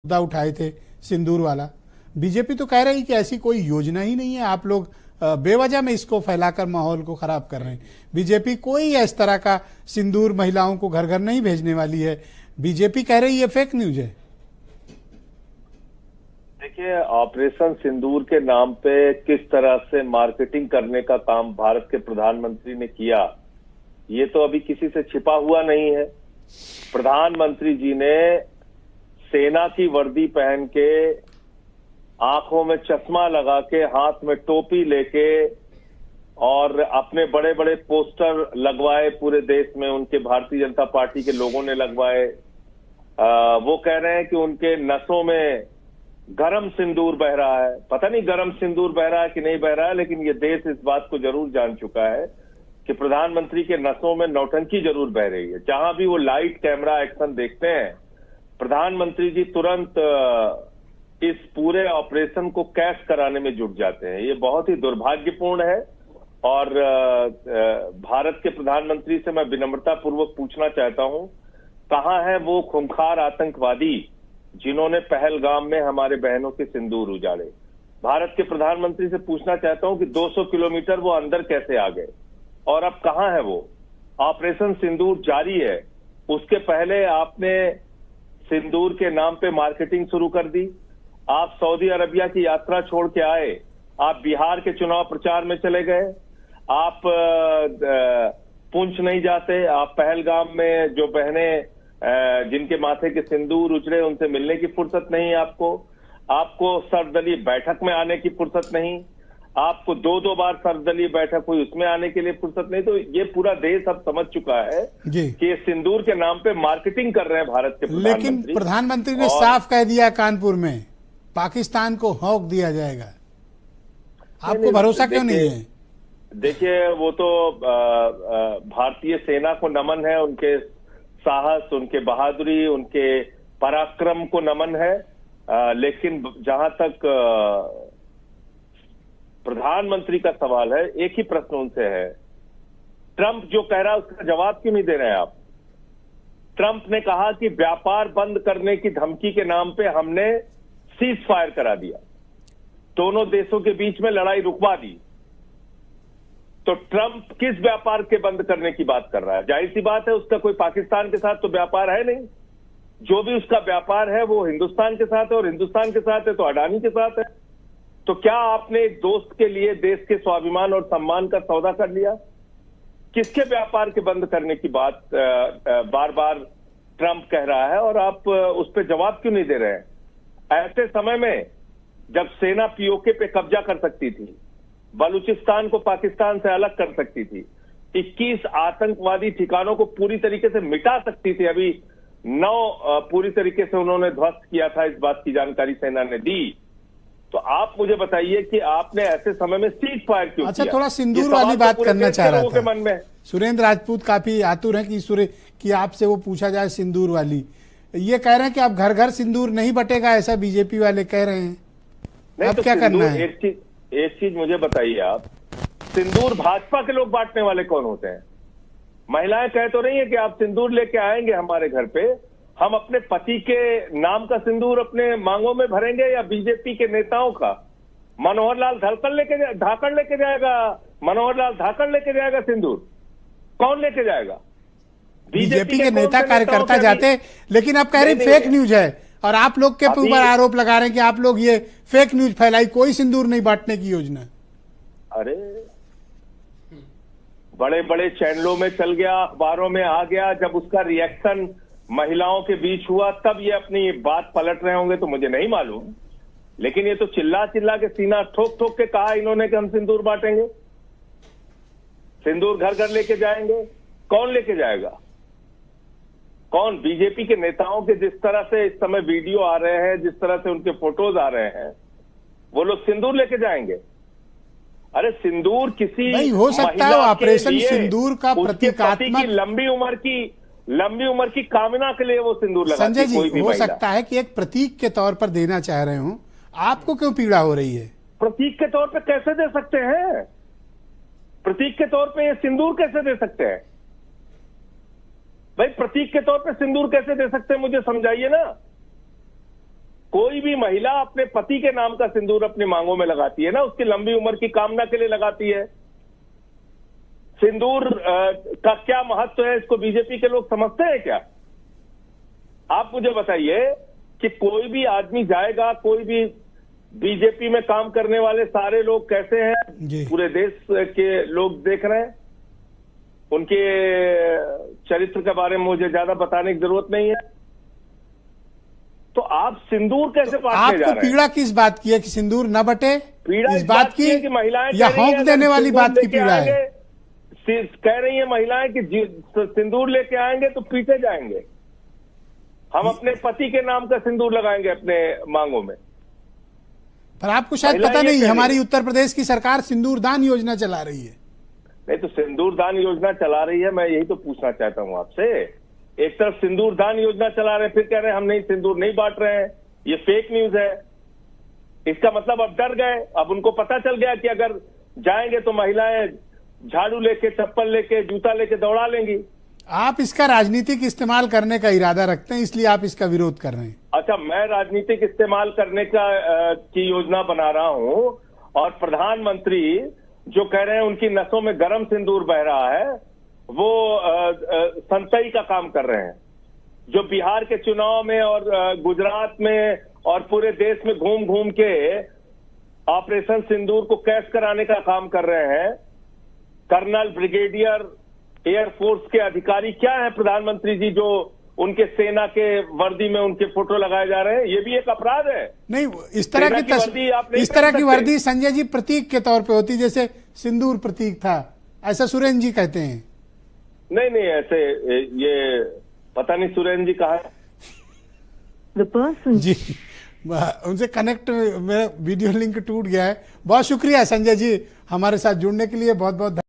मुद्दा उठाए थे सिंदूर वाला। बीजेपी तो कह रही कि ऐसी कोई योजना ही नहीं है, आप लोग बेवजह में इसको फैलाकर माहौल को खराब कर रहे हैं। बीजेपी कोई इस तरह का सिंदूर महिलाओं को घर घर नहीं भेजने वाली है। बीजेपी कह रही है फेक न्यूज है। देखिए, ऑपरेशन सिंदूर के नाम पे किस तरह से मार्केटिंग करने का काम भारत के प्रधानमंत्री ने किया, ये तो अभी किसी से छिपा हुआ नहीं है। प्रधानमंत्री जी ने सेना की वर्दी पहन के, आंखों में चश्मा लगा के, हाथ में टोपी लेके और अपने बड़े बड़े पोस्टर लगवाए पूरे देश में, उनके भारतीय जनता पार्टी के लोगों ने लगवाए। वो कह रहे हैं कि उनके नसों में गरम सिंदूर बह रहा है। पता नहीं गरम सिंदूर बह रहा है कि नहीं बह रहा है, लेकिन ये देश इस बात को जरूर जान चुका है कि प्रधानमंत्री के नसों में नौटंकी जरूर बह रही है। जहां भी वो लाइट कैमरा एक्शन देखते हैं, प्रधानमंत्री जी तुरंत इस पूरे ऑपरेशन को कैश कराने में जुट जाते हैं। ये बहुत ही दुर्भाग्यपूर्ण है। और भारत के प्रधानमंत्री से मैं विनम्रता पूर्वक पूछना चाहता हूं, कहां है वो खूंखार आतंकवादी जिन्होंने पहलगाम में हमारे बहनों के सिंदूर उजाड़े। भारत के प्रधानमंत्री से पूछना चाहता हूं कि 200 किलोमीटर वो अंदर कैसे आ गए और अब कहां है वो। ऑपरेशन सिंदूर जारी है, उसके पहले आपने सिंदूर के नाम पे मार्केटिंग शुरू कर दी। आप सऊदी अरबिया की यात्रा छोड़ के आए, आप बिहार के चुनाव प्रचार में चले गए, आप पुंछ नहीं जाते, आप पहलगाम में जो बहनें जिनके माथे के सिंदूर उजड़े उनसे मिलने की फुर्सत नहीं आपको सर्वदलीय बैठक में आने की फुर्सत नहीं, आपको दो बार सर्वदलीय बैठक हुई उसमें आने के लिए फुर्सत नहीं। तो ये पूरा देश अब समझ चुका है कि सिंदूर के नाम पे मार्केटिंग कर रहे हैं भारत के प्रधानमंत्री। लेकिन प्रधानमंत्री ने साफ कह दिया कानपुर में, पाकिस्तान को हौक दिया जाएगा। आपको भरोसा क्यों नहीं है? देखिए, वो तो भारतीय सेना को नमन है, उनके साहस, उनके बहादुरी, उनके पराक्रम को नमन है। लेकिन जहां तक प्रधानमंत्री का सवाल है, एक ही प्रश्न उनसे है, ट्रंप जो कह रहा है उसका जवाब क्यों नहीं दे रहे हैं आप? ट्रंप ने कहा कि व्यापार बंद करने की धमकी के नाम पे हमने सीज फायर करा दिया, दोनों देशों के बीच में लड़ाई रुकवा दी। तो ट्रंप किस व्यापार के बंद करने की बात कर रहा है? जाहिर सी बात है, उसका कोई पाकिस्तान के साथ तो व्यापार है नहीं। जो भी उसका व्यापार है वो हिंदुस्तान के साथ है, और हिंदुस्तान के साथ है तो अडानी के साथ है। तो क्या आपने एक दोस्त के लिए देश के स्वाभिमान और सम्मान का सौदा कर लिया? किसके व्यापार के बंद करने की बात बार बार ट्रंप कह रहा है और आप उस पर जवाब क्यों नहीं दे रहे हैं? ऐसे समय में जब सेना पीओके पे कब्जा कर सकती थी, बलूचिस्तान को पाकिस्तान से अलग कर सकती थी, 21 आतंकवादी ठिकानों को पूरी तरीके से मिटा सकती थी, अभी 9 पूरी तरीके से उन्होंने ध्वस्त किया था, इस बात की जानकारी सेना ने दी। तो आप मुझे बताइए कि आपने ऐसे समय में सीज फायर क्यों किया? थोड़ा सिंदूर वाली बात करना चाह रहा था। मन में सुरेंद्र राजपूत काफी आतुर है कि आपसे वो पूछा जाए सिंदूर वाली। ये कह रहे हैं कि आप घर घर सिंदूर नहीं बटेगा, ऐसा बीजेपी वाले कह रहे हैं। अब तो क्या करना है? एक चीज मुझे बताइए आप, सिंदूर भाजपा के लोग बांटने वाले कौन होते हैं? महिलाएं कह तो रही है कि आप सिंदूर लेके आएंगे हमारे घर पे, हम अपने पति के नाम का सिंदूर अपने मांगों में भरेंगे, या बीजेपी के नेताओं का? मनोहर लाल धाकड़ लेके जाएगा, मनोहर लाल धाकड़ लेके जाएगा सिंदूर? कौन लेके जाएगा? बीजेपी के नेता कार्यकर्ता जाते, लेकिन आप कह रहे हैं फेक न्यूज है, और आप लोग के ऊपर आरोप लगा रहे हैं कि आप लोग ये फेक न्यूज फैलाई, कोई सिंदूर नहीं बांटने की योजना। अरे बड़े बड़े चैनलों में चल गया, अखबारों में आ गया, जब उसका रिएक्शन महिलाओं के बीच हुआ तब ये अपनी बात पलट रहे होंगे तो मुझे नहीं मालूम। लेकिन ये तो चिल्ला चिल्ला के, सीना ठोक ठोक के कहा इन्होंने कि हम सिंदूर बांटेंगे, सिंदूर घर घर लेके जाएंगे। कौन लेके जाएगा? कौन? बीजेपी के नेताओं के जिस तरह से इस समय वीडियो आ रहे हैं, जिस तरह से उनके फोटोज आ रहे हैं, वो लोग सिंदूर लेके जाएंगे? अरे सिंदूर किसी नहीं हो सकता है ऑपरेशन सिंदूर का प्रतीकात्मक लंबी उम्र की कामना के लिए वो सिंदूर लगाती है। संजय जी, हो सकता है कि एक प्रतीक के तौर पर देना चाह रहे हो, आपको क्यों पीड़ा हो रही है? प्रतीक के तौर पे कैसे दे सकते हैं? प्रतीक के तौर पे ये सिंदूर कैसे दे सकते हैं भाई? प्रतीक के तौर पे सिंदूर कैसे दे सकते हैं, मुझे समझाइए ना। कोई भी महिला अपने पति के नाम का सिंदूर अपनी मांगों में लगाती है ना, उसकी लंबी उम्र की कामना के लिए लगाती है। सिंदूर का क्या महत्व है, इसको बीजेपी के लोग समझते हैं क्या? आप मुझे बताइए कि कोई भी आदमी जाएगा, कोई भी बीजेपी में काम करने वाले सारे लोग कैसे हैं, पूरे देश के लोग देख रहे हैं। उनके चरित्र के बारे में मुझे ज्यादा बताने की जरूरत नहीं है। तो आप सिंदूर कैसे बांटने जा रहे हैं? आपको पीड़ा किस बात की है कि सिंदूर न बटे? पीड़ा इस बात की कि महिलाएं या हौंक देने वाली बात की पीड़ा है? कह रही है महिलाएं कि सिंदूर लेके आएंगे तो पीटे जाएंगे। हम अपने पति के नाम का सिंदूर लगाएंगे अपने मांगों में। पर आपको शायद पता नहीं, हमारी उत्तर प्रदेश की सरकार सिंदूर दान योजना चला रही है। नहीं तो सिंदूर दान योजना चला रही है, मैं यही तो पूछना चाहता हूं आपसे। एक तरफ सिंदूर दान योजना चला रहे हैं, फिर कह रहे हैं हम नहीं सिंदूर नहीं बांट रहे हैं, ये फेक न्यूज है। इसका मतलब अब डर गए, अब उनको पता चल गया कि अगर जाएंगे तो महिलाएं झाड़ू लेके, चप्पल लेके, जूता लेके दौड़ा लेंगी। आप इसका राजनीतिक इस्तेमाल करने का इरादा रखते हैं, इसलिए आप इसका विरोध कर रहे हैं। अच्छा, मैं राजनीतिक इस्तेमाल करने की योजना बना रहा हूं, और प्रधानमंत्री जो कह रहे हैं उनकी नसों में गर्म सिंदूर बह रहा है, वो संतई का काम कर रहे हैं। जो बिहार के चुनाव में और गुजरात में और पूरे देश में घूम घूम के ऑपरेशन सिंदूर को कैश कराने का काम कर रहे हैं। कर्नल, ब्रिगेडियर, एयरफोर्स के अधिकारी क्या है प्रधानमंत्री जी, जो उनके सेना के वर्दी में उनके फोटो लगाए जा रहे हैं? ये भी एक अपराध है। नहीं, इस तरह की वर्दी संजय जी प्रतीक के तौर पे होती, जैसे सिंदूर प्रतीक था, ऐसा सुरेंद्र जी कहते हैं। नहीं, ऐसे ये पता नहीं सुरेंद्र जी कहाँ है। जी, उनसे कनेक्ट, मेरा वीडियो लिंक टूट गया है। बहुत शुक्रिया संजय जी हमारे साथ जुड़ने के लिए, बहुत बहुत